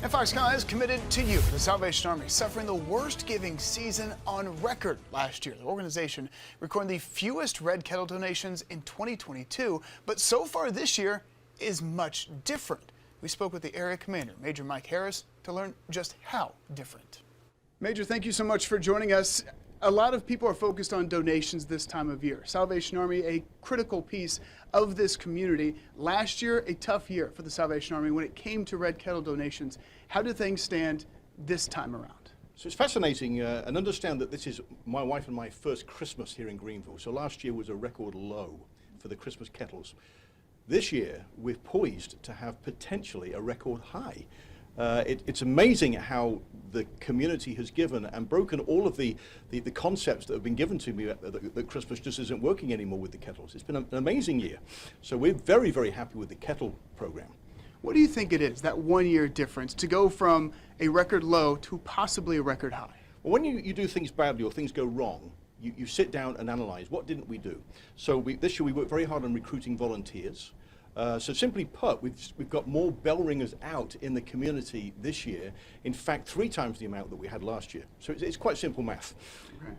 And Foxconn is committed to you. The Salvation Army suffering the worst giving season on record last year. The organization recording the fewest red kettle donations in 2022, but so far this year is much different. We spoke with the area commander, Major Mike Harris, to learn just how different. Major, thank you so much for joining us. A lot of people are focused on donations this time of year. Salvation Army, a critical piece of this community. Last year, a tough year for the Salvation Army when it came to red kettle donations. How do things stand this time around? So it's fascinating, and understand that this is my wife and my first Christmas here in Greenville. So last year was a record low for the Christmas kettles. This year, we're poised to have potentially a record high. It's amazing how the community has given and broken all of the concepts that have been given to me that Christmas just isn't working anymore with the kettles. It's been an amazing year. So we're very, very happy with the kettle program. What do you think it is, that 1 year difference, to go from a record low to possibly a record high? Well, when you do things badly or things go wrong, you sit down and analyze, what didn't we do? So this year we worked very hard on recruiting volunteers. So simply put, we've got more bell ringers out in the community this year. In fact, 3 times the amount that we had last year. So it's quite simple math.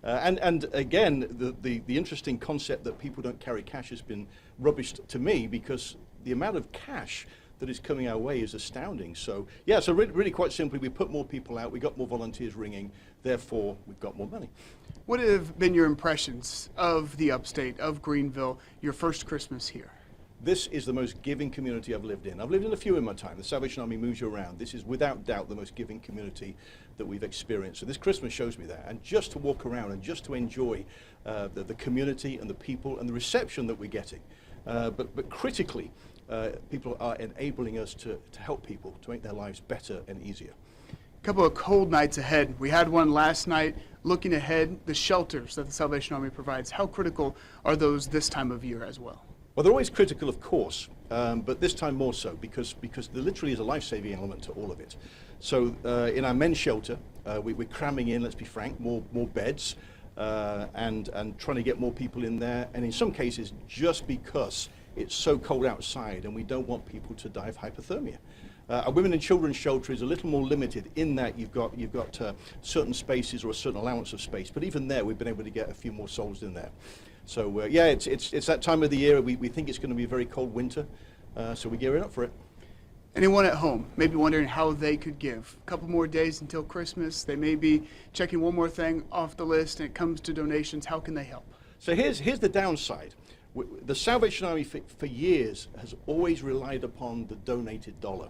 Right. And again, the interesting concept that people don't carry cash has been rubbished to me, because the amount of cash that is coming our way is astounding. So yeah, so really quite simply, we put more people out, we got more volunteers ringing, therefore we've got more money. What have been your impressions of the upstate, of Greenville, your first Christmas here? This is the most giving community I've lived in. I've lived in a few in my time. The Salvation Army moves you around. This is without doubt the most giving community that we've experienced. So this Christmas shows me that. And just to walk around and just to enjoy the community and the people and the reception that we're getting. But critically, people are enabling us to help people, to make their lives better and easier. A couple of cold nights ahead. We had one last night. Looking ahead, the shelters that the Salvation Army provides, how critical are those this time of year as well? Well, they're always critical, of course, but this time more so, because there literally is a life-saving element to all of it. So in our men's shelter, we're cramming in, let's be frank, more beds, and trying to get more people in there, and in some cases just because it's so cold outside and we don't want people to die of hypothermia. Our women and children's shelter is a little more limited in that you've got certain spaces or a certain allowance of space, but even there we've been able to get a few more souls in there. So yeah, it's that time of the year. We think it's going to be a very cold winter, so we're gearing up for it. Anyone at home maybe wondering how they could give? A couple more days until Christmas. They may be checking one more thing off the list, and it comes to donations. How can they help? So here's the downside. The Salvation Army for years has always relied upon the donated dollar.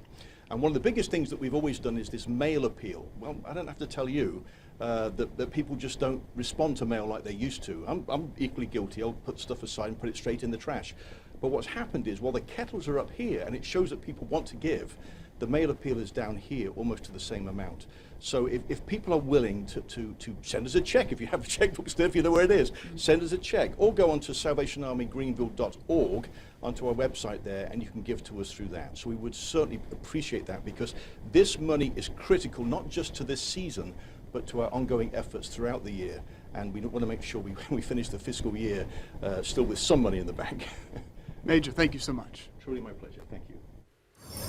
And one of the biggest things that we've always done is this mail appeal. Well, I don't have to tell you that people just don't respond to mail like they used to. I'm equally guilty. I'll put stuff aside and put it straight in the trash. But what's happened is, while the kettles are up here and it shows that people want to give, the mail appeal is down here almost to the same amount. So if people are willing to send us a check, if you have a checkbook still, if you know where it is, send us a check, or go onto salvationarmygreenville.org, onto our website there, and you can give to us through that. So we would certainly appreciate that, because this money is critical not just to this season, but to our ongoing efforts throughout the year. And we want to make sure we finish the fiscal year still with some money in the bank. Major, thank you so much. Truly my pleasure. Thank you.